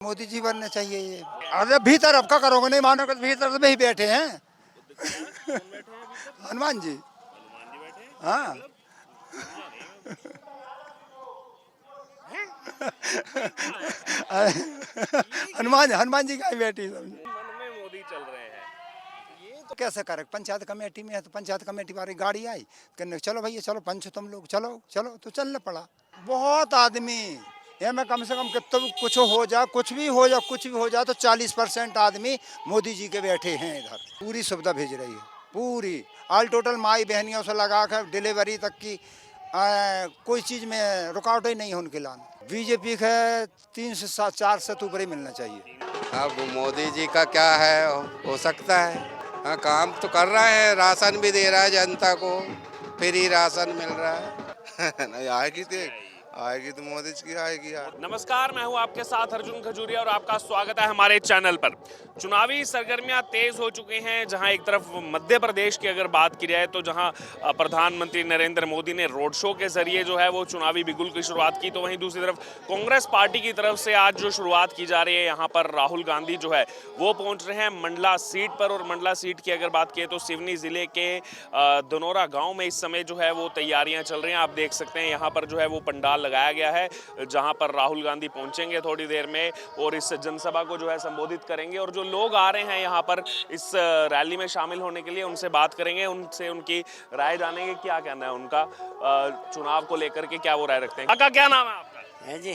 मोदी जी बनने चाहिए ये। अरे भीतर अब क्या करोगे, नहीं मानोगे तो भीतर तो ही बैठे हैं। हनुमान जी। हाँ। हनुमान हनुमान जी का बैठी समझे। मन में मोदी चल रहे हैं। ये तो कैसे करे, पंचायत कमेटी में है तो पंचायत कमेटी वाली गाड़ी आई कहने चलो भैया चलो पंच तुम लोग चलो चलो तो चलने पड़ा। बहुत आदमी ये में कम से कम कितना भी कुछ हो जाए, कुछ भी हो जाए, कुछ भी हो जाए तो 40% आदमी मोदी जी के बैठे हैं इधर। पूरी सुविधा भेज रही है, पूरी ऑल टोटल माई बहनियों से लगा कर डिलीवरी तक की कोई चीज में रुकावट ही नहीं है उनके लान। बीजेपी का 3 से 4 से तो ऊपर ही मिलना चाहिए। अब मोदी जी का क्या है, हो सकता है। हाँ, काम तो कर रहा है, राशन भी दे रहा है जनता को, फ्री राशन मिल रहा है। नहीं आएगी तो मोदी जी की आएगी यार। नमस्कार, मैं हूं आपके साथ अर्जुन खजूरिया और आपका स्वागत है हमारे चैनल पर। चुनावी सरगर्मियां तेज हो चुकी हैं। जहां एक तरफ मध्य प्रदेश की अगर बात की जाए तो जहां प्रधानमंत्री नरेंद्र मोदी ने रोड शो के जरिए जो है वो चुनावी बिगुल की शुरुआत की, तो वहीं दूसरी तरफ कांग्रेस पार्टी की तरफ से आज जो शुरुआत की जा रही है, यहाँ पर राहुल गांधी जो है वो पहुंच रहे हैं मंडला सीट पर। और मंडला सीट की अगर बात की तो सिवनी जिले के धनोरा गाँव में इस समय जो है वो तैयारियां चल रही हैं। आप देख सकते हैं यहाँ पर जो है वो पंडाल लगाया गया है जहां पर राहुल गांधी पहुंचेंगे थोड़ी देर में और इस जनसभा को जो है संबोधित करेंगे। और जो लोग आ रहे हैं यहाँ पर इस रैली में शामिल होने के लिए, उनसे बात करेंगे, उनसे उनकी राय जानेंगे, क्या कहना है उनका चुनाव को लेकर के, क्या वो राय रखते हैं। काका क्या नाम है आपका? है जी।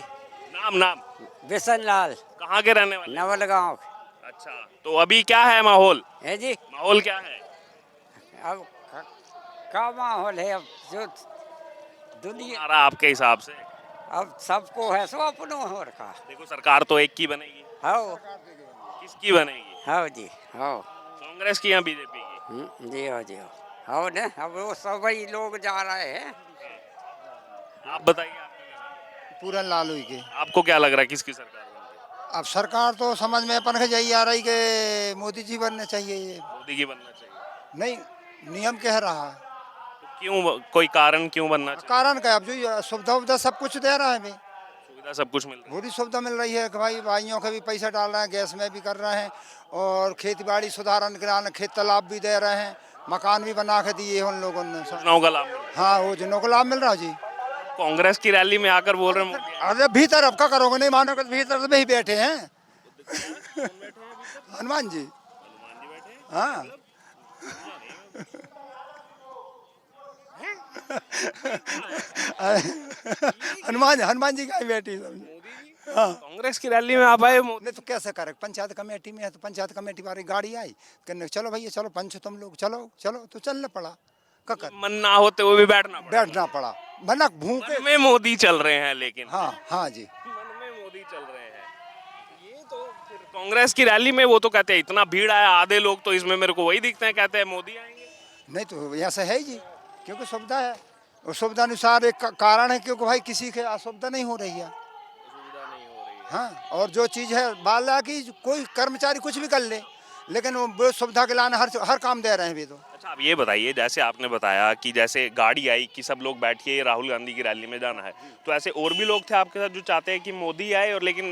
नाम बिशन लाल। कहाँ के रहने वाले? नवल गाँव। अच्छा, तो अभी क्या है माहौल? है जी। माहौल क्या है? अब क्या माहौल है, अब जो दुनिया हमारा आपके हिसाब से अब सबको है सो अपनों हो रखा। देखो, सरकार तो एक की बनेगी। हो किसकी बनेगी? हो जी हो। कांग्रेस की या बीजेपी की? जी हो ने। अब वो सभी लोग जा रहे हैं। आप बताइए, आपका क्या नाम है? पूरन लालू के। आपको क्या लग रहा है किसकी सरकार बनेगी? अब सरकार तो समझ में अपन के यही आ रही कि मोदी जी बनने चाहिए ये। मोदी की बनना चाहिए। नहीं, नियम कह रहा है। तो क्यों, कोई कारण क्यों बनना चाहिए? कारण क्या, अब जो ये सुविधा उविधा सब कुछ दे रहा है भाई, सुविधा सब कुछ मिल रही पूरी सुविधा मिल रही है कि भाई भाइयों के भी पैसा डाल रहे हैं, गैस में भी कर रहे हैं और खेती बाड़ी सुधारन कराने खेत तालाब भी दे रहे हैं, मकान भी बना के दिए हैं उन लोगों ने। है, योजनाओं का लाभ मिल रहा हाँ, वो जिन्हों को लाभ मिल रहा है जी। है। कांग्रेस की रैली में आकर बोल रहे हैं मोदी आए। अरे भीतर अब क्या करोगे, नहीं मानोगे तो भीतर तो ही बैठे हैं। हनुमान जी। हाँ। हनुमान जी का बैठी समझे। हाँ। कांग्रेस की रैली में आप आए मोदी? नहीं तो कैसे करे, पंचायत कमेटी में है तो पंचायत कमेटी वाली गाड़ी आई कहने चलो भैया चलो पंच तुम लोग चलो चलो तो चलने पड़ा। कर मन ना होते हुए भी बैठना पड़ा वरना भूखे। मन में मोदी चल रहे हैं लेकिन। हाँ हाँ जी। मन में मोदी चल रहे हैं। ये तो फिर कांग्रेस की रैली में वो तो कहते हैं इतना भीड़ आया, आधे लोग तो इसमें मेरे को वही दिखते हैं, कहते हैं मोदी आएंगे। नहीं तो ऐसा है जी, क्योंकि सुविधा है और सुविधा अनुसार एक कारण है क्योंकि भाई किसी के असुविधा नहीं हो रही है। सुविधा नहीं हो रही है। हाँ, और जो चीज़ है बाला की कोई कर्मचारी कुछ भी कर ले लेकिन वो सुविधा के लाने हर काम दे रहे हैं भी तो। अच्छा, आप ये बताइए, जैसे आपने बताया कि जैसे गाड़ी आई कि सब लोग बैठिए राहुल गांधी की रैली में जाना है, तो ऐसे और भी लोग थे आपके साथ जो चाहते हैं कि मोदी आए और लेकिन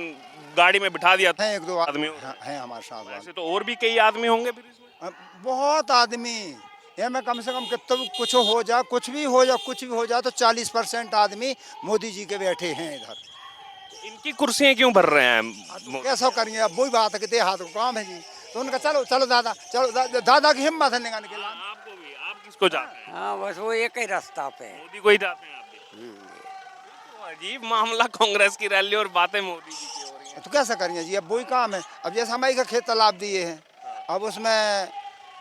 गाड़ी में बिठा दिया था? हैं एक दो आदमी हैं हमारे साथ। ऐसे तो और भी कई आदमी होंगे फिर इसमें? बहुत आदमी ये में कम से कम कितना भी कुछ हो जाए, कुछ भी हो जाए, कुछ भी हो जाए तो 40% आदमी मोदी जी के बैठे हैं इधर। इनकी कुर्सियां क्यों भर रहे हैं? तो कैसा करेंगे, अब वही बात है कि देहात को काम है जी, तो उनका चलो चलो दादा चलो दादा की हिम्मत है निकालने के लिए। आपको भी, आप किसको चाहते हैं? हाँ बस वो एक ही रास्ता पे है। मोदी को ही चाहते हैं आप भी? तो अजीब मामला, कांग्रेस की रैली और बातें मोदी जी की हो रही हैं। तो कैसा करेंगे जी, अब वही काम है। अब जैसे हमारी का खेत तालाब दिए हैं, अब उसमें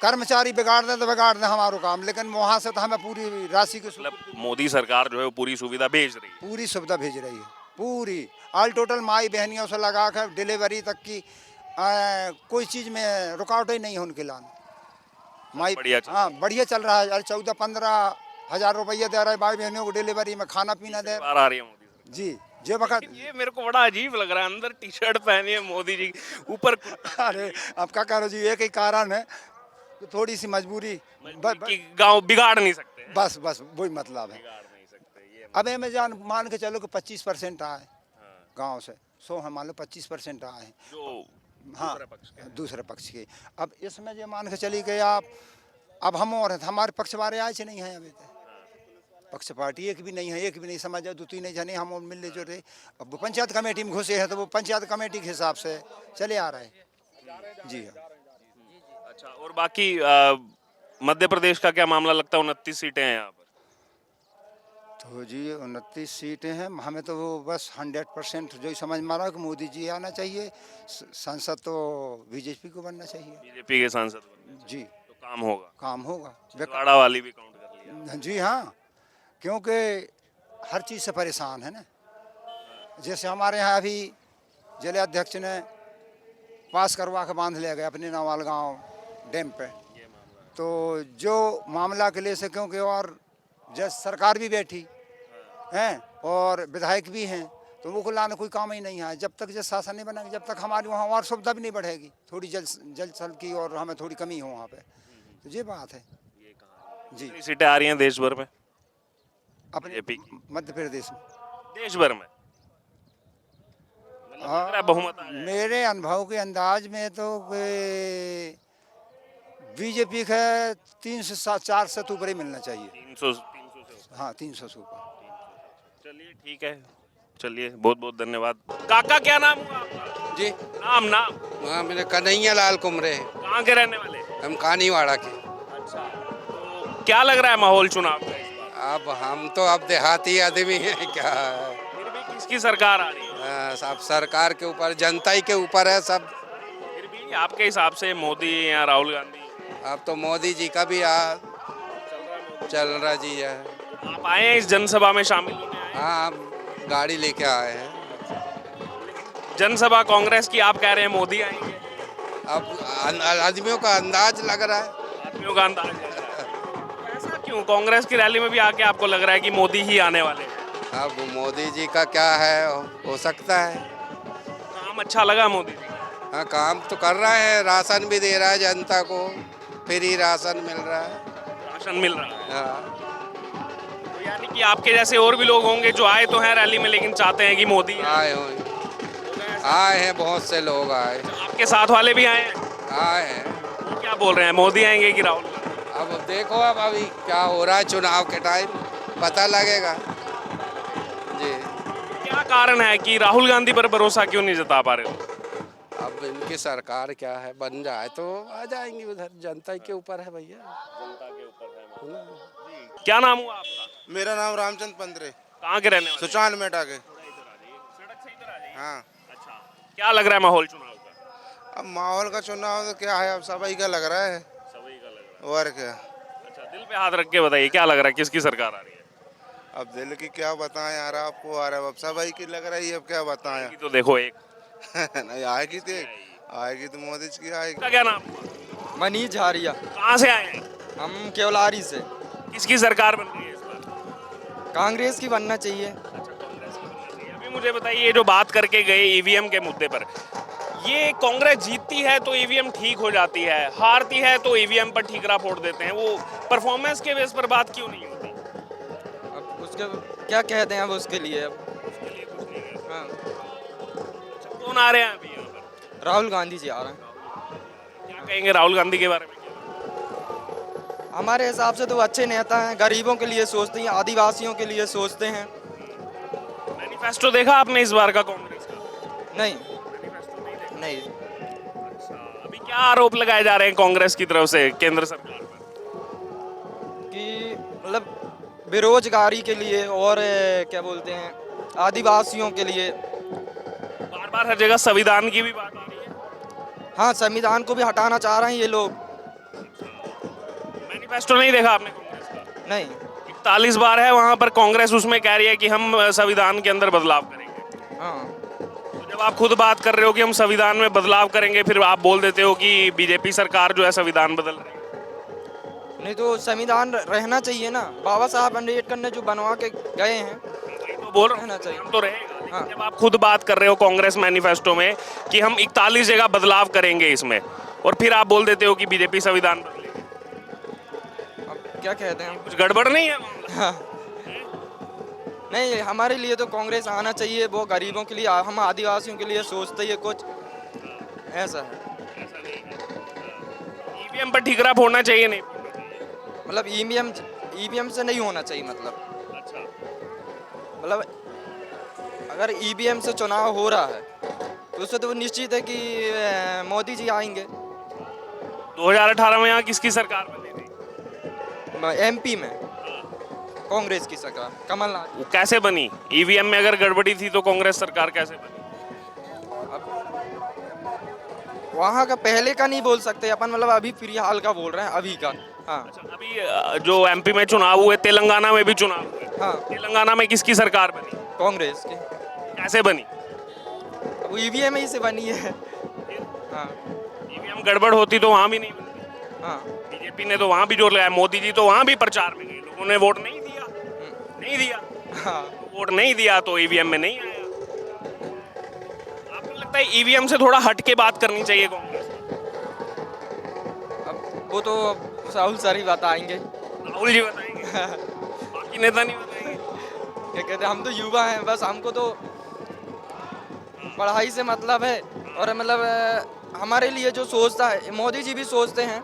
कर्मचारी बिगाड़ दें तो बिगाड़ दें हमारा काम, लेकिन वहाँ से तो हमें पूरी राशि की मतलब मोदी सरकार जो है वो पूरी सुविधा भेज रही है। पूरी सुविधा भेज रही है, पूरी ऑल टोटल माई बहनियों से लगा कर डिलीवरी तक की कोई चीज़ में रुकावट ही नहीं है उनके लान। माई बढ़िया चल हाँ बढ़िया चल रहा है। अरे 14-15 हज़ार रुपये दे रहा है माई बहनियों को डिलीवरी में, खाना पीना दे बार आ रही है मोदी सरकार। जी जे वक्त। ये मेरे को बड़ा अजीब लग रहा है, अंदर टी शर्ट पहनी है मोदी जी, ऊपर अरे अब क्या करो जी, एक ही कारण है कि थोड़ी सी मजबूरी। कि गांव बिगाड़ नहीं सकते हैं। बस बस वही मतलब है। बिगाड़ नहीं सकते ये। अब अमेजॉन मान के चलो कि 25% आए गांव से, 100 है, मान लो 25% आए हैं। जो हाँ, दूसरे पक्ष के। दूसरे पक्ष के। अब इसमें जो मान के चली गए आप, अब हम और हैं, हमारे पक्ष वाले आज नहीं हैं अभी तक, पक्ष पार्टी एक भी नहीं है, एक भी नहीं समझ दो तीन जने हम और मिलने जो रहे। अब वो पंचायत कमेटी में घुसे हैं तो वो पंचायत कमेटी के हिसाब से चले आ रहे हैं। जी हाँ। अच्छा, और बाकी मध्य प्रदेश का क्या मामला लगता है? 29 सीटें हैं यहाँ पर। तो जी 29 सीटें हैं, हमें तो वो बस 100% जो ही समझ में आ रहा है कि मोदी जी आना चाहिए, संसद तो बीजेपी को बनना चाहिए। बीजेपी के सांसद बनने जी, तो काम होगा। काम होगा। छिंदवाड़ा वाली भी काउंट कर लिया। जी हाँ, क्योंकि हर चीज़ से परेशान है ना। जैसे हमारे यहाँ अभी जिला अध्यक्ष ने पास करवा के बांध लिया गया अपने नवाल गांव डैम पे, तो जो मामला के लिए से, क्योंकि और जज सरकार भी बैठी हैं और विधायक भी हैं, तो वो को लाने कोई काम ही नहीं है। जब तक जज शासन नहीं बनेगा, जब तक हमारी वहाँ और सुविधा भी नहीं बढ़ेगी, थोड़ी जल थल की और हमें थोड़ी कमी हो वहाँ पे, तो ये बात है जी। कितनी सीटें आ रही हैं देश भर में? अपने बीजेपी मध्य प्रदेश में देश भर में मतलब लग रहा है बहुमत आ जाएगा। मेरे अनुभव के अंदाज में तो बीजेपी का 3 से 4 से ऊपर ही मिलना चाहिए। 300 से हाँ, 300 से ऊपर। चलिए ठीक है, चलिए बहुत बहुत धन्यवाद। काका क्या नाम हुआ आपका? जी नाम नाम हाँ, मेरे कन्हैया लाल कुमरे हैं, कहाँ के रहने वाले? हम कानीवाड़ा के। अच्छा, तो क्या लग रहा है माहौल चुनाव का इस बार? अब हम तो अब देहाती आदमी हैं, क्या है। फिर भी किसकी सरकार आ रही है? सब सरकार के ऊपर, जनता ही के ऊपर है सब। फिर भी आपके हिसाब से मोदी या राहुल गांधी? अब तो मोदी जी का भी चल रहा जी है। आप आए हैं इस जनसभा में शामिल होने आए हैं? हाँ, अब गाड़ी लेके आए हैं। जनसभा कांग्रेस की, आप कह रहे हैं मोदी आएंगे? अब आदमियों का अंदाज लग रहा है। आदमियों का अंदाज लग रहा है। ऐसा क्यों? कांग्रेस की रैली में भी आके आपको लग रहा है कि मोदी ही आने वाले हैं? अब मोदी जी का क्या है, हो सकता है। काम अच्छा लगा मोदी जी का? हाँ, काम तो कर रहा है, राशन भी दे रहा है जनता को, फ्री राशन मिल रहा है। राशन मिल रहा है। हाँ, तो यानी कि आपके जैसे और भी लोग होंगे जो आए तो हैं रैली में, लेकिन चाहते हैं कि मोदी आए हैं, बहुत से लोग आए आपके साथ वाले भी आए हैं? हैं। वो क्या बोल रहे हैं, मोदी आएंगे कि राहुल गांधी? अब देखो, अब अभी क्या हो रहा है, चुनाव के टाइम पता लगेगा जी। क्या कारण है कि राहुल गांधी पर भरोसा क्यों नहीं जता पा रहे हो? अब इनकी सरकार क्या है, बन जाए तो आ जाएंगी उधर, जनता के ऊपर है भैया। जनता के ऊपर है। क्या नाम हुआ आपका? मेरा नाम रामचंद्र पंद्रे, कहाँ के रहने वाले? सुचान मेटा के। सड़क से इधर आ जाइए। हाँ, अच्छा, क्या लग रहा है माहौल चुनाव का? अब माहौल का चुनाव तो क्या है, अब सभी का लग रहा है। सभी का लग रहा और क्या, है। अच्छा, दिल पे हाथ रख के बताइए, क्या लग रहा है, किसकी सरकार आ रही है? अब दिल की क्या बताएं यार आपको, आ रहा है अब सभी की लग रही है, अब क्या बताएं। कि तो देखो एक नहीं आएगी तो मोदी जी की आएगी। का क्या नाम हुआ? मनीष झारिया। कहाँ से आए हैं? हम केवलारी से। किसकी सरकार बन रही है इस बार? कांग्रेस की बनना चाहिए। अच्छा, कांग्रेस की बनना चाहिए। अभी मुझे बताइए, ये जो बात करके गए ईवीएम के मुद्दे पर, ये कांग्रेस जीतती है तो ईवीएम ठीक हो जाती है, हारती है तो ईवीएम पर ठीकरा फोड़ देते हैं, वो परफॉर्मेंस के बेस पर बात क्यों नहीं होती? अब उसके क्या कहते हैं अब उसके लिए अब। उसके लिए कुछ नहीं है। हाँ, अच्छा, कौन आ रहे हैं अभी यहाँ पर? राहुल गांधी जी आ रहे हैं। क्या कहेंगे राहुल गांधी के बारे में? हमारे हिसाब से तो वो अच्छे नेता हैं, गरीबों के लिए सोचते हैं, आदिवासियों के लिए सोचते हैं। मैनिफेस्टो देखा आपने इस बार का कांग्रेस का? नहीं मैनिफेस्टो नहीं देखा? नहीं, अच्छा, अभी क्या आरोप लगाए जा रहे हैं कांग्रेस की तरफ से केंद्र सरकार पर? कि मतलब बेरोजगारी के लिए और क्या बोलते हैं, आदिवासियों के लिए। बार बार हर जगह संविधान की भी बात आ रही है। हाँ, संविधान को भी हटाना चाह रहे हैं ये लोग। मैनिफेस्टो नहीं देखा आपने कांग्रेस का? नहीं। 41 बार है वहां पर, कांग्रेस उसमें कह रही है कि हम संविधान के अंदर बदलाव करेंगे। हाँ, तो जब आप खुद बात कर रहे हो कि हम संविधान में बदलाव करेंगे, फिर आप बोल देते हो कि बीजेपी सरकार जो है संविधान बदल रही है। नहीं तो संविधान रहना चाहिए ना, बाबा साहब अम्बेडकर ने जो बनवा के गए हैं। तो बोल रहा रहना हूँ, चाहिए। हम तो रहेगा, लेकिन हाँ। जब आप खुद बात कर रहे हो कांग्रेस मैनिफेस्टो में कि हम 41 जगह बदलाव करेंगे इसमें, और फिर आप बोल देते हो कि बीजेपी संविधान बदलेगी, अब क्या कहते हैं। कुछ गड़बड़ नहीं है? हाँ, नहीं, हमारे लिए तो कांग्रेस आना चाहिए। वो गरीबों के लिए, हम आदिवासियों के लिए सोचते ही कुछ ऐसा है। ईवीएम पर ठीकरा फोड़ना चाहिए नहीं? मतलब ईवीएम से नहीं होना चाहिए। मतलब अगर ईवीएम से चुनाव हो रहा है तो उससे तो निश्चित है कि मोदी जी आएंगे। 2018 में यहाँ किसकी सरकार बनी थी? एमपी में कांग्रेस की सरकार, कमलनाथ। वो कैसे बनी? ईवीएम में अगर गड़बड़ी थी तो कांग्रेस सरकार कैसे बनी? वहाँ का पहले का नहीं बोल सकते अपन, मतलब अभी फिलहाल का बोल रहे हैं, अभी का। हाँ अभी जो एमपी में चुनाव हुए, तेलंगाना में भी चुनाव हुए, हाँ, तेलंगाना में किसकी सरकार बनी? कांग्रेस की। कैसे बनी? वो ईवीएम ही से बनी है। हाँ ईवीएम गड़बड़ होती तो वहाँ भी नहीं बनती। हाँ बीजेपी ने तो वहाँ भी जोर लगाया, मोदी जी तो वहाँ भी प्रचार में गए, लोगों ने वोट नहीं दिया। नहीं दिया, हाँ। वोट नहीं दिया तो ईवीएम में नहीं आया। आपको लगता है ईवीएम से थोड़ा हट के बात करनी चाहिए कांग्रेस? अब वो तो राहुल सर ही बताएंगे। राहुल जी बताएंगे, बाकी नेता नहीं बताएंगे। क्या कहते हैं, हम तो युवा हैं, बस हमको तो पढ़ाई से मतलब है। और मतलब हमारे लिए जो सोचता है, मोदी जी भी सोचते हैं,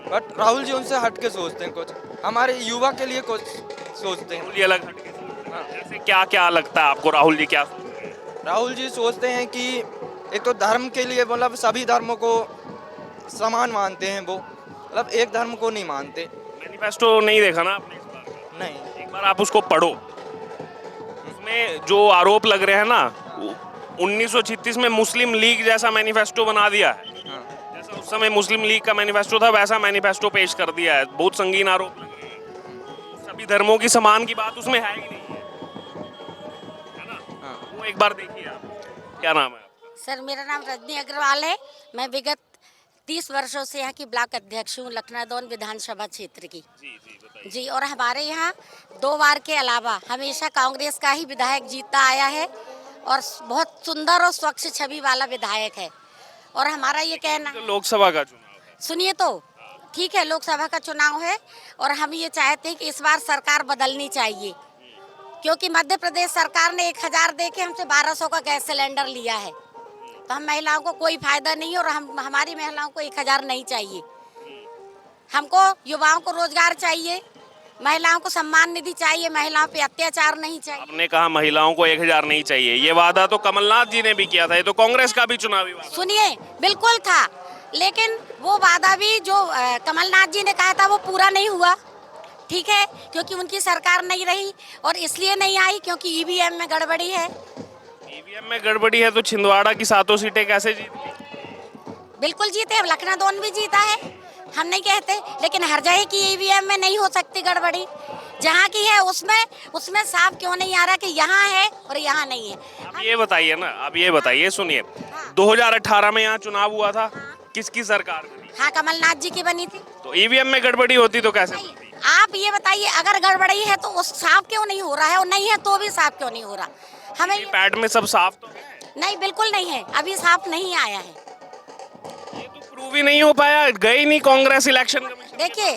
बट राहुल जी उनसे हट के सोचते हैं कुछ, हमारे युवा के लिए कुछ सोचते हैं। राहुल जी अलग हट के सोचते हैं। हाँ। जैसे क्या क्या लगता है आपको राहुल जी क्या सोचते हैं? राहुल जी सोचते हैं कि एक तो धर्म के लिए, मतलब सभी धर्मों को समान मानते हैं वो, मतलब एक धर्म को नहीं मानते। मैनिफेस्टो नहीं देखा ना आपने इस बार का? नहीं। एक बार आप उसको पढ़ो, उसमें जो आरोप लग रहे हैं ना, 1936 में मुस्लिम लीग जैसा मैनिफेस्टो बना दिया है। हाँ जैसा उस समय मुस्लिम लीग का मैनिफेस्टो था वैसा मैनिफेस्टो पेश कर दिया है। बहुत संगीन आरोप लग रहे हैं। सभी धर्मों की समान की बात उसमें है ही नहीं है ना? हाँ। वो एक बार देखिए आप। क्या नाम है आपका? सर, मेरा नाम रजनी अग्रवाल है। मैं विगत 30 वर्षों से यहाँ की ब्लॉक अध्यक्ष हूँ, लखनादौन विधानसभा क्षेत्र की। जी बताइए। जी, और हमारे यहाँ 2 बार के अलावा हमेशा कांग्रेस का ही विधायक जीतता आया है और बहुत सुंदर और स्वच्छ छवि वाला विधायक है। और हमारा ये कहना तो लोकसभा का चुनाव है। सुनिए तो, ठीक है, लोकसभा का चुनाव है और हम ये चाहते हैं कि इस बार सरकार बदलनी चाहिए, क्योंकि मध्य प्रदेश सरकार ने 1000 दे के हमसे 1200 का गैस सिलेंडर लिया है। तो हम महिलाओं को कोई फायदा नहीं है और हमारी महिलाओं को 1000 नहीं चाहिए। हमको युवाओं को रोजगार चाहिए, महिलाओं को सम्मान निधि चाहिए, महिलाओं पे अत्याचार नहीं चाहिए। आपने कहा महिलाओं को 1000 नहीं चाहिए, ये वादा तो कमलनाथ जी ने भी किया था। ये तो कांग्रेस का भी चुनावी वादा। सुनिए, बिल्कुल था, लेकिन वो वादा भी जो कमलनाथ जी ने कहा था वो पूरा नहीं हुआ। ठीक है, क्योंकि उनकी सरकार नहीं रही और इसलिए नहीं आई क्योंकि ईवीएम में गड़बड़ी है। ईवीएम में गड़बड़ी है तो छिंदवाड़ा की 7 सीटें कैसे जीत गई? बिल्कुल जीते, अब लखनादौन भी जीता है, हम नहीं कहते, लेकिन हर जगह की ईवीएम में नहीं हो सकती गड़बड़ी। जहाँ की है उसमें साफ क्यों नहीं आ रहा कि यहाँ है और यहाँ नहीं है। अब ये बताइए ना, अब ये बताइए, सुनिए, हाँ। 2018 में यहाँ चुनाव हुआ था, किसकी सरकार बनी? हाँ, कमलनाथ जी की बनी थी। तो ईवीएम में गड़बड़ी होती तो कैसे बनती? आप ये बताइए, अगर गड़बड़ी है तो उस साफ क्यों नहीं हो रहा है, और नहीं है तो भी साफ क्यों नहीं हो रहा? हमें पैड में सब साफ तो है। नहीं, बिल्कुल नहीं है, अभी साफ नहीं आया है। ये तो प्रूव ही नहीं हो पाया, गई नहीं कांग्रेस इलेक्शन कमीशन। देखिए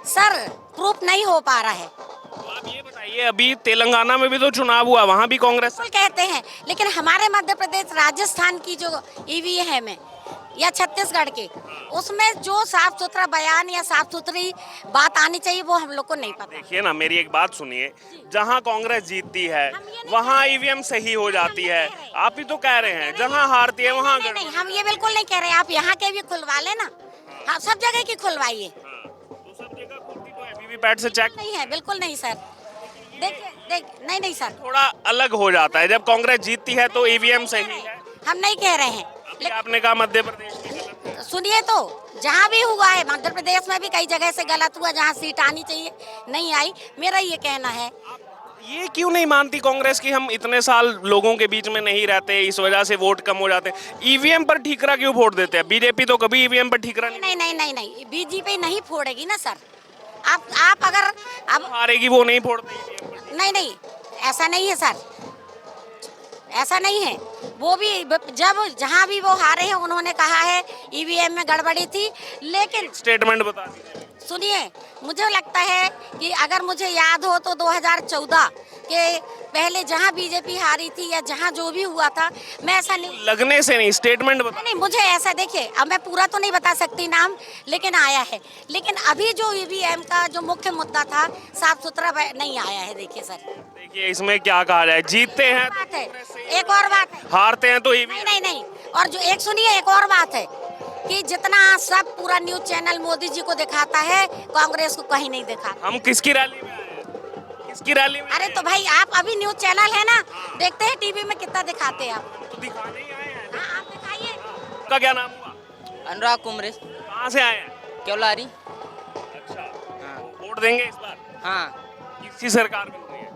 सर, प्रूफ नहीं हो पा रहा है। तो आप ये बताइए, अभी तेलंगाना में भी तो चुनाव हुआ, वहाँ भी कांग्रेस। बिल्कुल कहते हैं, लेकिन हमारे मध्य प्रदेश, राजस्थान की जो ईवीएम है या छत्तीसगढ़ के, उसमें जो साफ सुथरा बयान या साफ सुथरी बात आनी चाहिए वो हम लोग को नहीं पता। देखिए ना, मेरी एक बात सुनिए, जहाँ कांग्रेस जीतती है वहाँ ईवीएम सही हो जाती है। आप ही तो कह रहे हैं जहाँ हारती है वहाँ नहीं, नहीं, हम ये बिल्कुल नहीं कह रहे। आप यहाँ के भी खुलवा लेना, हाँ, सब जगह की खुलवाइए। तो सब जगह खुलती तो है, वीवीपैट से चेक नहीं है, बिल्कुल नहीं सर। देखिए, नहीं सर, थोड़ा अलग हो जाता है। जब कांग्रेस जीतती है तो ईवीएम सही है। हम नहीं कह रहे हैं। अभी आपने कहा मध्य प्रदेश की गलत है। सुनिए तो, जहाँ भी हुआ है, मध्य प्रदेश में भी कई जगह से गलत हुआ, जहाँ सीट आनी चाहिए नहीं आई। मेरा ये कहना है। ये क्यों नहीं मानती कांग्रेस की हम इतने साल लोगों के बीच में नहीं रहते, इस वजह से वोट कम हो जाते? ईवीएम पर ठीकरा क्यों वोट देते हैं? बीजेपी तो कभी ईवीएम पर ठीकरा नहीं। नहीं, बीजेपी नहीं फोड़ेगी ना सर। आप अगर अब हारेगी वो नहीं फोड़ती। नहीं, ऐसा नहीं है सर, ऐसा नहीं है। वो भी जब जहाँ भी वो हारे हैं उन्होंने कहा है ईवीएम में गड़बड़ी थी, लेकिन स्टेटमेंट बता दीजिए। सुनिए, मुझे लगता है कि अगर मुझे याद हो तो 2014 के पहले जहां बीजेपी हारी थी या जहां जो भी हुआ था, मैं ऐसा नहीं लगने से नहीं, स्टेटमेंट बता। नहीं, मुझे ऐसा देखिए, अब मैं पूरा तो नहीं बता सकती नाम, लेकिन आया है। लेकिन अभी जो ईवीएम का जो मुख्य मुद्दा था, साफ सुथरा नहीं आया है। देखिए सर, देखिए इसमें क्या कहा जाए, जीतते हैं बात है, एक और बात है, हारते हैं तो नहीं नहीं नहीं, और जो एक सुनिए, एक और बात है कि जितना सब पूरा न्यूज चैनल मोदी जी को दिखाता है, कांग्रेस को कहीं नहीं दिखाता। हम किसकी रैली में आए हैं? किसकी रैली में? अरे तो भाई आप अभी न्यूज चैनल है ना, देखते हैं टीवी में कितना दिखाते हैं आप। तो दिखाने ही आए हैं। हाँ, आप दिखाइए। आपका क्या नाम हुआ? अनुराग कुमरेश, कहाँ से आए हैं? केवलारी। अच्छा, हाँ वोट देंगे इस बार? हाँ, किसकी सरकार बन रही है?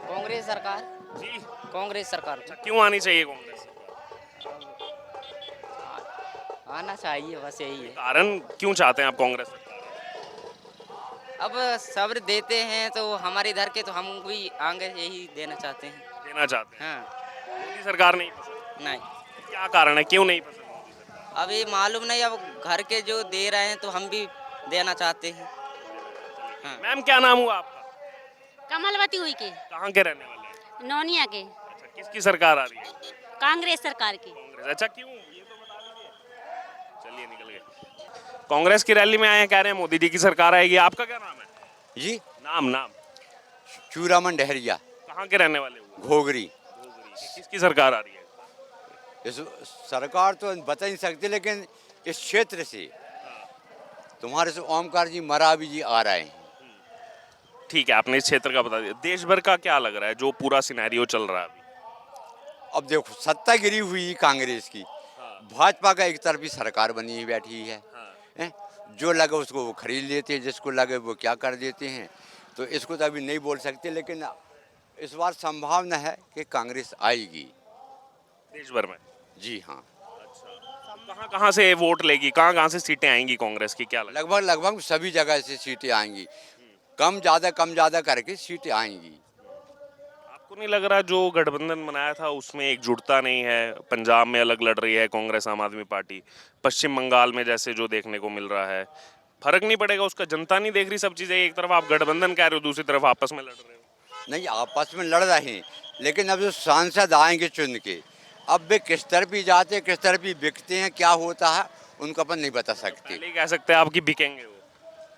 कांग्रेस सरकार, जी, कांग्रेस सरकार अच्छा क्यों आनी चाहिए कांग्रेस? आना चाहिए, बस यही है। कारण क्यों चाहते हैं आप कांग्रेस? अब सब्र देते हैं तो हमारे इधर के, तो हम भी आगे यही देना चाहते हैं। देना चाहते हैं? हाँ, मोदी सरकार नहीं पसंद? नहीं, क्या कारण है, क्यों नहीं पसंद मोदी सरकार? अब ये मालूम नहीं, अब घर के जो दे रहे हैं तो हम भी देना चाहते हैं। हाँ। मैम क्या नाम हुआ आपका? कमलवती हुई के, कहाँ के रहने वाले हैं? नौनिया के, अच्छा, किसकी सरकार आ रही है? कांग्रेस सरकार की। कांग्रेस। अच्छा क्यों, ये तो बता दीजिए। चलिए निकल गए। कांग्रेस की रैली में आए हैं, कह रहे हैं मोदी जी की सरकार आएगी। आपका क्या नाम है? जी, नाम नाम चूरामन डहरिया, कहाँ के रहने वाले हो? घोगरी। किसकी सरकार आ रही है? इस सरकार तो बता नहीं सकते, लेकिन इस क्षेत्र से तुम्हारे से ओमकार जी मरावी जी आ रहे हैं। ठीक है, आपने इस क्षेत्र का बता दिया। देश भर का क्या लग रहा है, जो पूरा सिनेरियो चल रहा है अभी? अब देखो, सत्ता गिरी हुई कांग्रेस की, भाजपा का एक तरफी सरकार बनी हुई बैठी है। हैं? जो लगे उसको वो खरीद लेते हैं, जिसको लगे वो क्या कर देते हैं। तो इसको तो अभी नहीं बोल सकते, लेकिन इस बार संभावना है कि कांग्रेस आएगी देश भर में? जी हाँ, कहाँ कहाँ से वोट लेगी, कहाँ कहाँ से सीटें आएंगी कांग्रेस की, क्या लगता है? लगभग लगभग सभी जगह से सीटें आएंगी। कम ज़्यादा करके सीटें आएंगी। आपको नहीं लग रहा जो गठबंधन बनाया था उसमें एकजुटता नहीं है? पंजाब में अलग लड़ रही है कांग्रेस आम आदमी पार्टी, पश्चिम बंगाल में जैसे जो देखने को मिल रहा है, फर्क नहीं पड़ेगा उसका? जनता नहीं देख रही सब चीजें? एक तरफ आप गठबंधन कह रहे हो, दूसरी तरफ आपस में लड़ रहे हो। नहीं, आपस में लड़ रहे हैं, लेकिन अब जो सांसद आएंगे चुन के, अब वे किस तरफ ही जाते हैं, किस तरफ ही बिकते हैं, क्या होता है उनको अपन नहीं बता सकते। पहले ही कह सकते हैं आपकी बिकेंगे वो।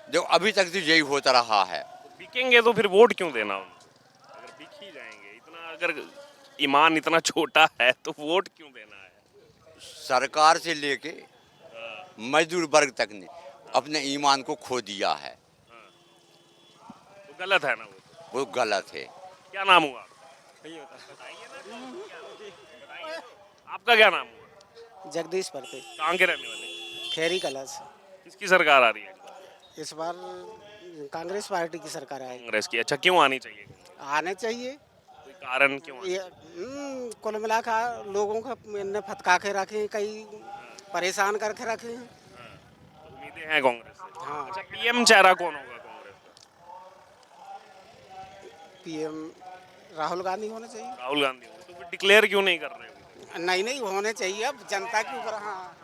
जो अभी तक तो यही होता रहा है। बिकेंगे तो फिर वोट क्यों देना उनको? अगर बिक ही जाएंगे, इतना अगर ईमान इतना छोटा है तो वोट क्यों देना है? सरकार से लेके मजदूर वर्ग तक ने अपने ईमान को खो दिया है। तो गलत है ना वो गलत है। क्या नाम हुआ आपका? क्या नाम हुआ? जगदीश परते, कहाँ के रहने वाले? खेरी कला से। किसकी सरकार आ रही है? इस बार कांग्रेस पार्टी की सरकार आएगी। कांग्रेस की। अच्छा क्यों आनी चाहिए? आने चाहिए। कोई कारण क्यों आनी? ये कुल मिलाकर लोगों को इन्हें फटका के रखे, कई परेशान करके रखे हैं। तो उम्मीदें हैं कांग्रेस से। हाँ, अच्छा पीएम चेहरा कौन होगा कांग्रेस का? पीएम राहुल गांधी होने चाहिए। राहुल गांधी हो, तो फिर डिक्लेयर क्यों नहीं कर रहे हो? नहीं होने चाहिए, अब जनता के ऊपर। हाँ,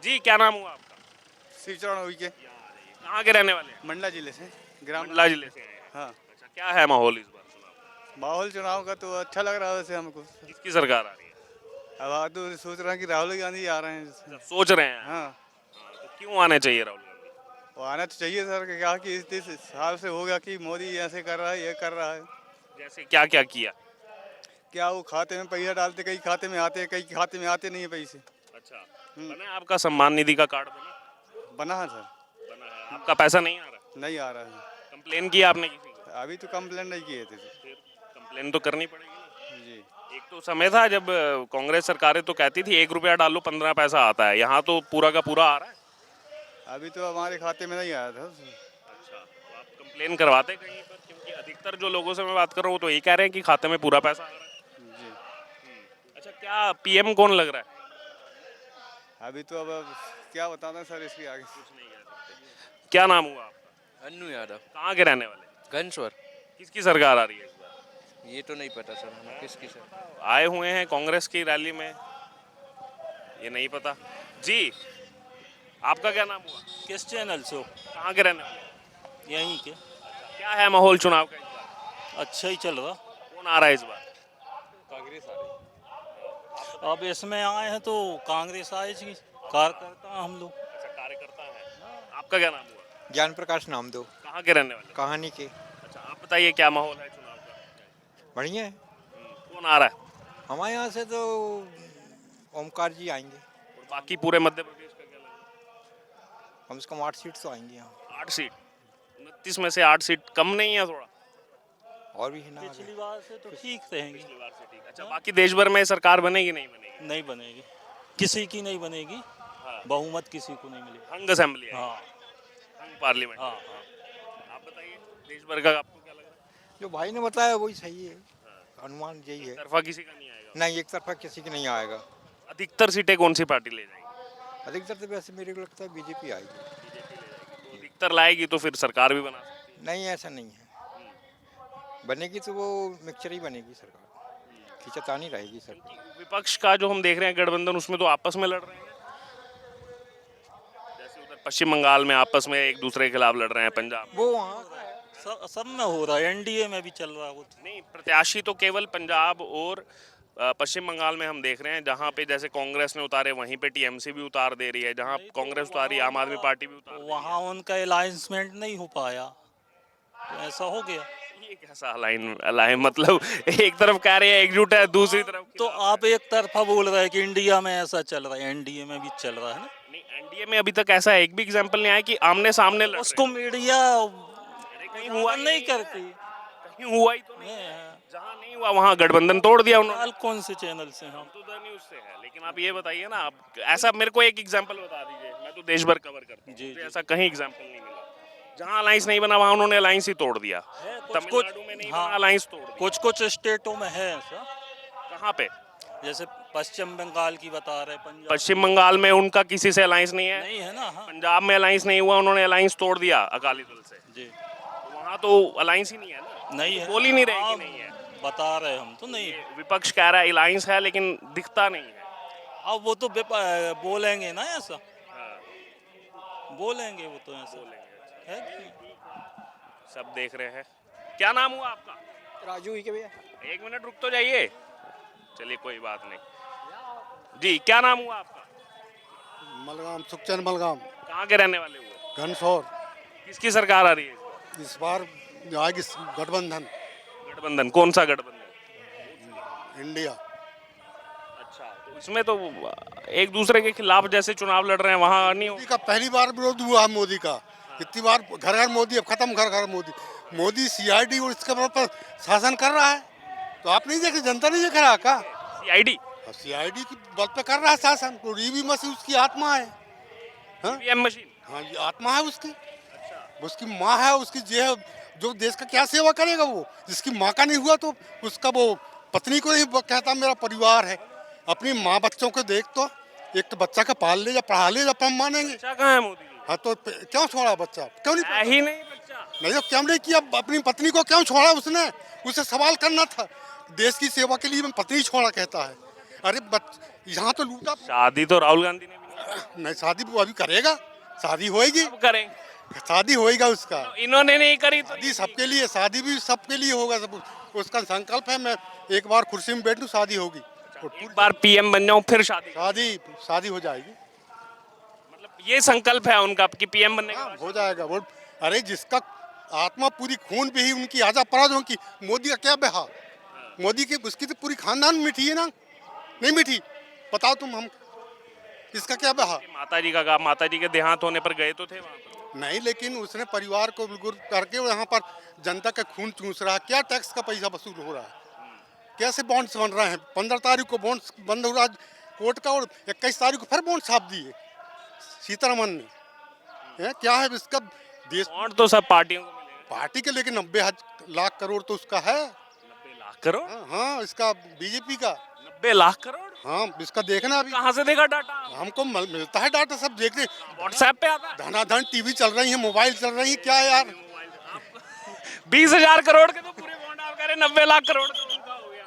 जी क्या नाम हुआ आपका? शिवचरण हुई के, कहाँ के रहने वाले हैं? मंडला जिले से, ग्राम मंडला जिले से आए हैं। हाँ। अच्छा क्या है माहौल इस बार चुनाव? माहौल चुनाव का तो अच्छा लग रहा है वैसे हमको। किसकी सरकार आ रही है? अब आप तो सोच रहे हैं कि राहुल गांधी आ रहे हैं। सोच रहे हैं? हाँ, तो क्यों आने चाहिए राहुल गांधी? वो आना तो चाहिए सर, क्या कि इस साल से हो गया कि मोदी ऐसे कर रहा है, ये कर रहा है। जैसे क्या क्या किया? क्या वो खाते में पैसा डालते, कई खाते में आते हैं, कई खाते में आते नहीं है पैसे। अच्छा बना आपका सम्मान निधि का कार्ड बना? बना है सर। बना है। आपका पैसा नहीं आ रहा? नहीं आ रहा है। कंप्लेन किया आपने किसी को? अभी तो कंप्लेन नहीं किए थे। फिर कंप्लेन तो करनी पड़ेगी ना। जी, एक तो समय था जब कांग्रेस सरकारें तो कहती थी 1 रुपया डालो 15 पैसा आता है, यहाँ तो पूरा का पूरा आ रहा है। अभी तो हमारे खाते में नहीं आया था। अच्छा तो आप कंप्लेन करवाते कहीं पर? क्योंकि अधिकतर जो लोगों से मैं बात कर रहा हूँ तो ये कह रहे हैं कि खाते में पूरा पैसा आ रहा है। जी, अच्छा क्या पीएम कौन लग रहा है? अभी तो अब क्या बताना है सर, इसके आगे कुछ नहीं कह सकते। क्या नाम हुआ आपका? अन्नू यादव, कहाँ के रहने वाले? घनश्वर। किसकी सरकार आ रही है इस बार? ये तो नहीं पता सर हमें किसकी सर। आए हुए हैं कांग्रेस की रैली में, ये नहीं पता जी। आपका क्या नाम हुआ? किस चैनल से हो? कहाँ के रहने वाले? यहीं के। क्या है माहौल चुनाव का इस बार? अच्छा ही चल रहा। कौन आ रहा है इस बार? कांग्रेस आ रही। अब इसमें आए हैं तो कांग्रेस आएगी। कार्यकर्ता हम लोग। अच्छा, कार्यकर्ता है। आपका क्या नाम हुआ? ज्ञान प्रकाश नाम दो। कहाँ के रहने वाले? कहानी के। अच्छा, आप बताइए क्या माहौल है चुनाव का? बढ़िया है। कौन आ रहा है? हमारे यहाँ से तो ओमकार जी आएंगे। और बाकी पूरे मध्य प्रदेश का क्या लग रहा है? कम से कम 8 सीट तो आएंगी यहाँ। 8 सीट? 29 में से 8 सीट कम नहीं है थोड़ा? और भी है ना। पिछली बार से तो ठीक रहेंगे। पिछली बार से ठीक। अच्छा, बाकी देश भर में सरकार बनेगी नहीं बनेगी? नहीं बनेगी, किसी की नहीं बनेगी। हाँ। बहुमत किसी को नहीं मिलेगा। हंग असेंबली है। हाँ हंग पार्लियामेंट। हाँ। आप बताइए देश भर का आपको क्या लग रहा है? जो भाई ने बताया वही सही है। अनुमान यही है। तरफा किसी का नहीं आएगा? नहीं, एक तरफा किसी की नहीं आएगा। अधिकतर सीटें कौन सी पार्टी ले जाएगी? अधिकतर तो वैसे मेरे को लगता है बीजेपी आएगी। बीजेपी ले जाएगी। तो अधिकतर लाएगी तो फिर सरकार भी बना सकती है। नहीं, ऐसा नहीं है। बनेगी तो वो मिक्सचर ही बनेगी सरकार। खिंचतानी रहेगी सरकार। विपक्ष का जो हम देख रहे हैं गठबंधन, उसमें तो आपस में लड़ रहे हैं। जैसे उधर पश्चिम बंगाल में आपस में एक दूसरे के खिलाफ लड़ रहे हैं। पंजाब वो वहाँ सब में हो रहा है, एनडीए में भी चल रहा है वो। नहीं, प्रत्याशी तो केवल पंजाब और पश्चिम बंगाल में हम देख रहे हैं। जहाँ पे जैसे कांग्रेस ने उतारे वहीं पे टीएमसी भी उतार दे रही है। जहाँ कांग्रेस उतारी आम आदमी पार्टी भी उतार वहाँ उनका अलाइंसमेंट नहीं हो पाया तो ऐसा हो गया। ये कैसा अलाइन मतलब एक तरफ कह रहे हैं एकजुट है, दूसरी तरफ तो आप एक तरफा बोल रहे हैं कि इंडिया में ऐसा चल रहा है, एनडीए में भी चल रहा है ना। नहीं, एनडीए में अभी तक ऐसा एक भी एग्जाम्पल नहीं आया कि आमने सामने लड़ उसको मीडिया कहीं हुआ नहीं करती। कहीं हुआ ही तो नहीं है। जहाँ नहीं हुआ वहाँ गठबंधन तोड़ दिया उन्होंने। कौन से चैनल से? हम तो द न्यूज़ से है। लेकिन आप ये बताइए ना, आप ऐसा मेरे को एक एग्जांपल बता दीजिए। मैं तो देश भर कवर करता हूँ, मुझे ऐसा कहीं एग्जांपल नहीं मिला। जहाँ अलायंस नहीं बना वहाँ उन्होंने अलायंस ही तोड़ दिया। तमिलनाडु में नहीं बना, अलायंस तोड़ दिया। कुछ स्टेटों में है ऐसा। कहाँ पे? जैसे पश्चिम बंगाल की बता रहे, पंजाब। पश्चिम बंगाल में उनका किसी से अलायंस नहीं है। नहीं है ना। हाँ। पंजाब में अलायंस नहीं हुआ, उन्होंने अलायंस तोड़ दिया अकाली दल से। जी। वहाँ तो अलायंस ही नहीं है ना। नहीं है, बोल ही नहीं रहे कि नहीं है। बता रहे हम तो नहीं है। विपक्ष कह रहा है अलायंस है लेकिन दिखता नहीं है। अब वो तो बोलेंगे ना ऐसा। बोलेंगे वो तो ऐसा है कि सब देख रहे हैं। क्या नाम हुआ आपका? राजू ही के भैया। 1 मिनट रुक तो जाइए। चलिए कोई बात नहीं जी। क्या नाम हुआ आपका? मलगाम, सुखचंद मलगाम। कहाँ के रहने वाले हुए? घनसौर। किसकी सरकार आ रही है इस बार आएगी गठबंधन। गठबंधन? कौन सा गठबंधन? इंडिया। अच्छा, तो इसमें तो एक दूसरे के खिलाफ जैसे चुनाव लड़ रहे हैं वहाँ नहीं हो। मोदी का पहली बार विरोध हुआ मोदी का। इतनी बार घर घर मोदी, अब खत्म घर घर मोदी। मोदी सीआईडी और इसके पर शासन कर रहा है। तो आप नहीं देखे, जनता नहीं देख रहा का? सीआईडी सीआईडी की बल पे कर रहा है शासन। तो ईवी मशीन उसकी आत्मा है। EVM machine? हाँ, ये आत्मा है उसकी। उसकी माँ है, उसकी जे है, जो देश का क्या सेवा करेगा वो। जिसकी माँ का नहीं हुआ तो उसका वो पत्नी को नहीं कहता मेरा परिवार है। अपनी माँ बच्चों को देख तो, एक तो बच्चा का पाल ले या पढ़ा ले जब हम मानेंगे। बच्चा कहाँ है मोदी? हाँ, तो क्यों छोड़ा बच्चा? क्यों नहीं? ही नहीं बच्चा नहीं तो क्यों नहीं किया? अपनी पत्नी को क्यों छोड़ा उसने? उसे सवाल करना था। देश की सेवा के लिए मैं पत्नी छोड़ा कहता है। अरे यहाँ तो लूटा। शादी तो राहुल गांधी ने भी नहीं, शादी वो अभी करेगा। शादी होएगी, करेंगे। शादी होएगा उसका। इन्होंने नहीं करी तो शादी सबके लिए, शादी भी सबके लिए होगा। सब उसका संकल्प है, मैं एक बार कुर्सी में बैठूं शादी होगी। एक बार पीएम बन जाऊं फिर शादी हो जाएगी। मतलब ये संकल्प है उनका कि पीएम बनने का। हो जाएगा वो। अरे जिसका आत्मा पूरी खून भी ही उनकी आजा पराजों की। मोदी का क्या बहा? मोदी की उसकी तो पूरी खानदान मिठी है ना, नहीं मिठी? बताओ तुम हम, इसका क्या बहा? माताजी का कहा, माताजी के देहांत होने पर गए तो थे वहाँ पर। नहीं, लेकिन उसने परिवार को बिल्कुल करके यहाँ पर जनता का खून चूस रहा है। क्या टैक्स का पैसा वसूल हो रहा है? कैसे बॉन्ड्स बन रहे हैं? 15 तारीख को बॉन्ड्स बंद हो रहा कोर्ट का, और 21 तारीख को फिर बॉन्ड छाप दिए सीतारमन ने। क्या है इसका? देश बॉन्ड तो सब पार्टियों को मिलेगा। पार्टी के, लेकिन 90 लाख करोड़ तो उसका है। 90 लाख करोड़? हाँ, इसका बीजेपी का 90 लाख करोड़। हाँ, इसका देखना अभी। कहाँ से देखा डाटा? हमको मिलता है डाटा, सब देखते। व्हाट्सएप पे आता है। धनाधन टीवी चल रही है, मोबाइल चल रही है। क्या यार, 20,000 करोड़ के तो पूरे बॉन्ड आप कह रहे 90 लाख करोड़ का उनका हो गया।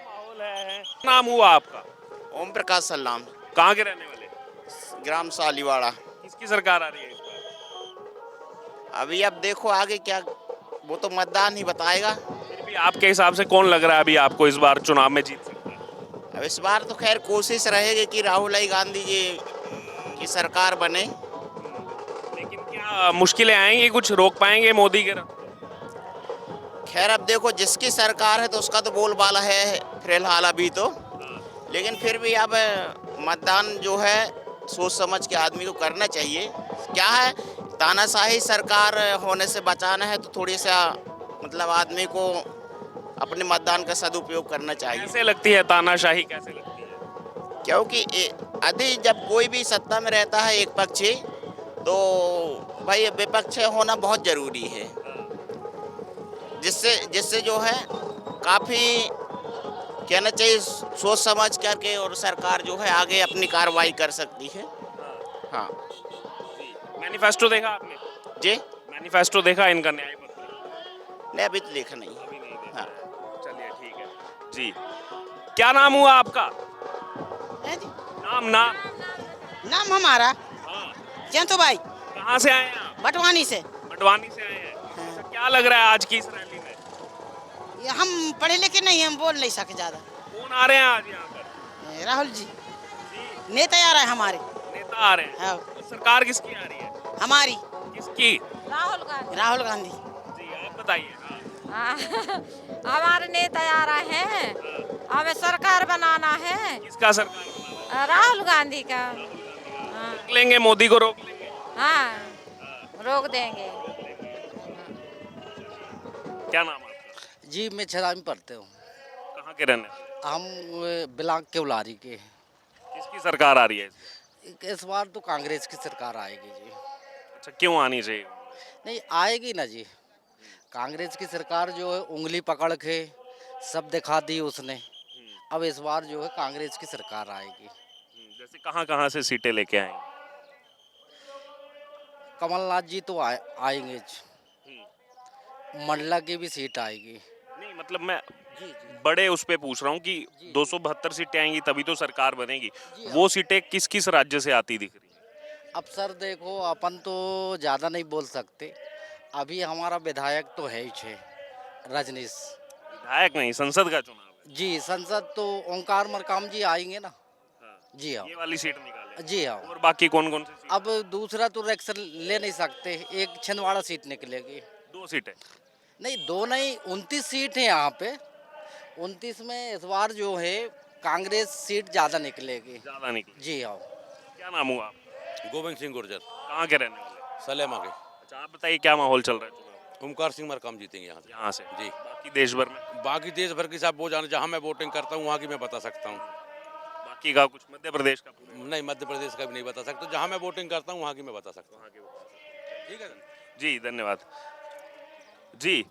माहौल है। नाम हुआ आपका? ओम प्रकाश सलाम। कहाँ के रहने वाले? ग्राम सालीवाड़ा। किसकी सरकार आ रही है इस बार? अभी अब देखो आगे क्या, वो तो मतदान ही बताएगा। फिर भी आपके हिसाब से कौन लग रहा है अभी आपको इस बार चुनाव में जीत सकता है? अब इस बार तो खैर कोशिश रहेगी कि राहुल गांधी जी की सरकार बने। लेकिन क्या मुश्किलें आएंगी, कुछ रोक पाएंगे मोदी के? खैर अब देखो जिसकी सरकार है तो उसका तो बोलबाला है फिलहाल अभी तो, लेकिन फिर भी अब मतदान जो है सोच समझ के आदमी को करना चाहिए। क्या है, तानाशाही सरकार होने से बचाना है तो थोड़ी सा मतलब आदमी को अपने मतदान का सदुपयोग करना चाहिए। कैसे लगती है तानाशाही, कैसे लगती है? क्योंकि यदि जब कोई भी सत्ता में रहता है एक पक्षी, तो भाई विपक्ष होना बहुत जरूरी है, जिससे जो है काफ़ी कहना चाहिए सोच समझ करके और सरकार जो है आगे अपनी कार्रवाई कर सकती है। हाँ। मैनिफेस्टो देखा आपने? जी मैनिफेस्टो देखा इनका न्याय पत्र? नहीं अभी तो देखा नहीं। अभी नहीं देखा। हाँ। चलिए ठीक है जी। क्या नाम हुआ आपका? नाम नाम नाम हमारा हाँ। जंतु भाई, कहाँ से आए हैं आप? बटवानी से। बटवानी से आए हैं। अच्छा, क्या लग रहा है आज की इस रैली में? ये हम पढ़े लिखे नहीं, हम बोल नहीं सके ज्यादा। कौन आ रहे हैं आज यहाँ पर? राहुल जी नेता आ रहे हैं हमारे। नेता आ रहे हैं। हाँ, तो सरकार किसकी आ रही है? हमारी किसकी? राहुल गांधी। जी आप बताइए। हाँ। हमारे नेता आ रहे हैं, हमें सरकार बनाना है किसका सरकार बनाना राहुल गांधी का। है? रोक लेंगे मोदी को, रोक लेंगे? हाँ, रोक देंगे। क्या नाम है आपका? जी मैं छदा में पढ़ते हूँ। कहाँ के रहने वाले? हम बिलांग के उलारी के। किसकी सरकार आ रही है इस बार? इस बार तो कांग्रेस की सरकार आएगी जी। अच्छा, क्यों आनी चाहिए? नहीं आएगी ना जी, कांग्रेस की सरकार जो है उंगली पकड़ के सब दिखा दी उसने। अब इस बार जो है कांग्रेस की सरकार आएगी। जैसे कहाँ से सीटें लेके आएंगे? कमलनाथ जी तो आएंगे, मंडला की भी सीट आएगी। नहीं मतलब मैं बड़े उस पे पूछ रहा हूँ कि 272 सीटें आएंगी तभी तो सरकार बनेगी। वो सीटें किस किस राज्य से आती दिख रही है? अब सर देखो अपन तो ज़्यादा नहीं बोल सकते, अभी हमारा विधायक तो है ही छे रजनीश। विधायक नहीं, संसद का चुनाव है। जी संसद तो ओंकार मरकाम जी आएंगे ना। जी हाँ, ये वाली सीट निकाले। जी हाँ। और बाकी कौन कौन सी सीट? अब दूसरा तो रिएक्शन ले नहीं सकते, एक छिंदवाड़ा सीट निकलेगी। 2 सीटें? नहीं 2 नहीं, 29 सीट है यहाँ पे। 29 में इस बार जो है कांग्रेस सीट ज़्यादा निकलेगी। ज्यादा निकले। जी हाँ। क्या नाम हुआ? गोविंद सिंह गुर्जर, कहाँ के रहने वाले? सलेमा के। अच्छा आप बताइए क्या माहौल चल रहा है चुनाव? ओमकार सिंह मरकाम जीतेंगे यहाँ से। यहाँ से जी। बाकी देश भर में? बाकी देश भर की साहब वो जाने, जहाँ मैं वोटिंग करता हूँ वहाँ की मैं बता सकता हूँ। बाकी का कुछ मध्य प्रदेश का पूरा? नहीं मध्य प्रदेश का भी नहीं बता सकता, जहाँ मैं वोटिंग करता हूँ वहाँ की मैं बता सकता हूँ। ठीक है जी धन्यवाद। जी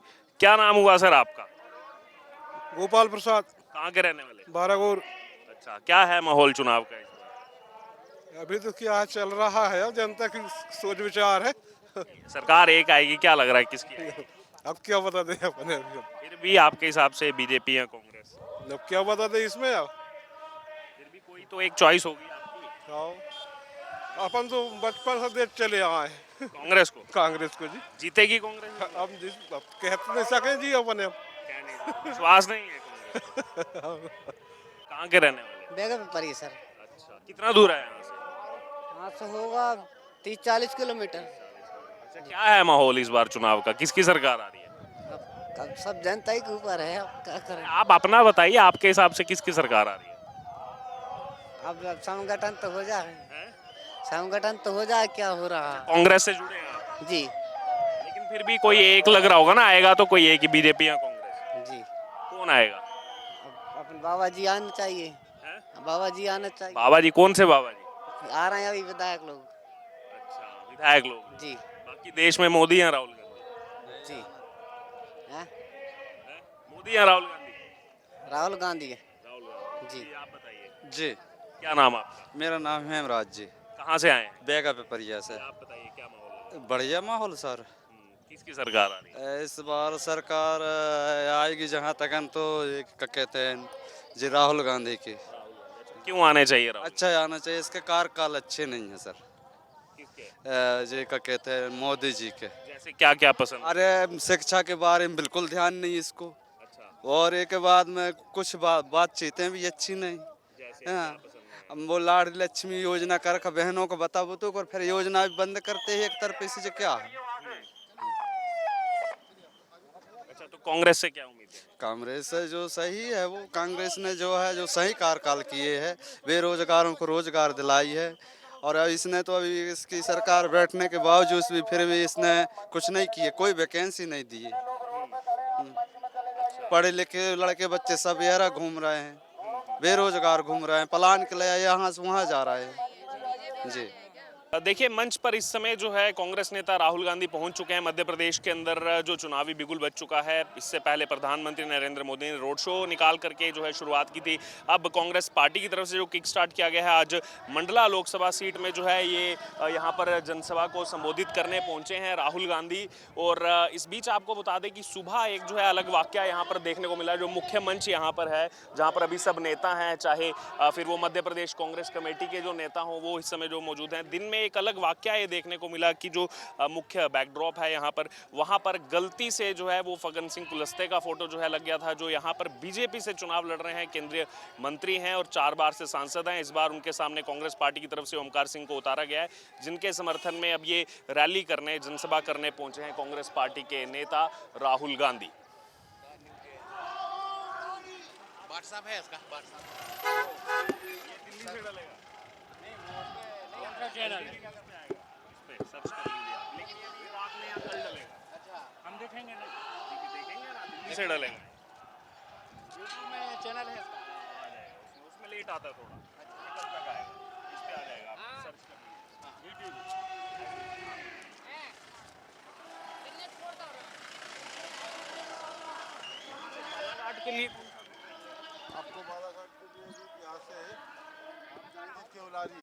क्या नाम हुआ सर आपका? गोपाल प्रसाद, कहाँ के रहने वाले? बारागौर। अच्छा क्या है माहौल चुनाव का इस बार? अभी तो क्या चल रहा है, जनता की सोच विचार है। सरकार एक आएगी, क्या लग रहा है किसकी आएगी? अब क्या बता दें अपने, फिर भी आपके हिसाब से बीजेपी या कांग्रेस? अब क्या बता दें इसमें। अब फिर भी कोई तो एक चॉइस होगी आपकी। आओ, अपन तो बचपन से देख चले आए हैं कांग्रेस को? कांग्रेस को जी। जीतेगी कांग्रेस? अब कह तो नहीं सके जी अपन। अब क्या नहीं, विश्वास नहीं है कांग्रेस को? कहाँ के रहने वाले? बेगम परिसर। अच्छा कितना दूर है यहाँ से? यहाँ से होगा 30-40 किलोमीटर। अच्छा क्या है माहौल इस बार चुनाव का, किसकी सरकार आ रही है? अब सब जनता ही के ऊपर है, अब क्या करें। आप अपना बताइए, आपके हिसाब से किसकी सरकार आ रही है? अब संगठन तो हो जाए, संगठन तो हो जाए, क्या हो रहा है। कांग्रेस से जुड़े हैं आप? जी। लेकिन फिर भी कोई एक लग रहा होगा ना, आएगा तो कोई एक ही, बीजेपी या कांग्रेस? जी। कौन आएगा? अपन बाबा जी आना चाहिए। बाबा जी आना चाहिए। बाबा जी? कौन से बाबा जी? आ रहे हैं अभी विधायक लोग। अच्छा विधायक लोग। जी। बाकी देश में मोदी या राहुल गांधी? जी। मोदी या राहुल गांधी? राहुल गांधी है। राहुल गांधी। जी। आप बताइए। जी क्या नाम आपका? मेरा नाम है हेमराज जी, कहाँ से आए हैं? बेगा पे परिया से। आप बताइए क्या माहौल है? बढ़िया माहौल सर। किसकी सरकार आ रही है? इस बार सरकार आएगी जहाँ तक तो क्या कहते हैं जी, राहुल गांधी की। क्यों आने चाहिए राहुल? अच्छा आना चाहिए, इसके कार्यकाल अच्छे नहीं है सर। जे का कहते हैं मोदी जी के। जैसे क्या क्या पसंद? अरे शिक्षा के बारे में बिल्कुल ध्यान नहीं इसको। और एक के बाद में कुछ बातचीतें भी अच्छी नहीं। हाँ, अब वो लाडली लक्ष्मी योजना कर रखा, बहनों को बताओ तो, और फिर योजना भी बंद करते हैं एक तरफ से, क्या है। अच्छा, तो कांग्रेस से क्या उम्मीद है? कांग्रेस से जो सही है वो कांग्रेस ने जो है जो सही कार्यकाल किए हैं, बेरोजगारों को रोजगार दिलाई है। और इसने तो अभी इसकी सरकार बैठने के बावजूद भी फिर भी इसने कुछ नहीं किए, कोई वैकेंसी नहीं दी है। पढ़े लिखे लड़के बच्चे सब यारा घूम रहे हैं, बेरोजगार घूम रहे हैं, पलान के लिए यहाँ से वहाँ जा रहे हैं जी। देखिए, मंच पर इस समय जो है कांग्रेस नेता राहुल गांधी पहुंच चुके हैं। मध्य प्रदेश के अंदर जो चुनावी बिगुल बज चुका है, इससे पहले प्रधानमंत्री नरेंद्र मोदी ने रोड शो निकाल करके जो है शुरुआत की थी। अब कांग्रेस पार्टी की तरफ से जो किक स्टार्ट किया गया है, आज मंडला लोकसभा सीट में जो है ये यहाँ पर जनसभा को संबोधित करने पहुंचे हैं राहुल गांधी। और इस बीच आपको बता दें कि सुबह एक जो है अलग वाकया यहाँ पर देखने को मिला। जो मुख्य मंच यहाँ पर है, जहाँ पर अभी सब नेता हैं, चाहे फिर वो मध्य प्रदेश कांग्रेस कमेटी के जो नेता हों, वो इस समय जो मौजूद हैं। दिन में एक अलग वाकया ये देखने को मिला कि जो मुख्य बैकड्रॉप है यहाँ पर, वहाँ पर गलती से जो है वो फग्गन सिंह कुलस्ते का फोटो जो है लग गया था, जो यहाँ पर बीजेपी से चुनाव लड़ रहे हैं, केंद्रीय मंत्री हैं और 4 बार से सांसद हैं। इस बार उनके सामने कांग्रेस पार्टी की तरफ से ओमकार सिंह को उतारा गया है, जिनके समर्थन में अब ये रैली करने, जनसभा करने पहुंचे हैं कांग्रेस पार्टी के नेता राहुल गांधी। व्हाट्सएप है इसका, सर्च कर लीजिए आप, लेकिन ये रात में या कल डलेगा। अच्छा, हम देखेंगे ना, देखेंगे ना, से डलेगा। यूट्यूब में चैनल है उसमें लेट आता है थोड़ा, कल तक आएगा, इस पे आ जाएगा, आप सर्च कर लीजिए यूट्यूब। बालाघाट के लिए आपको बालाघाट के लिए यहाँ से हम जाएंगे केवलारी,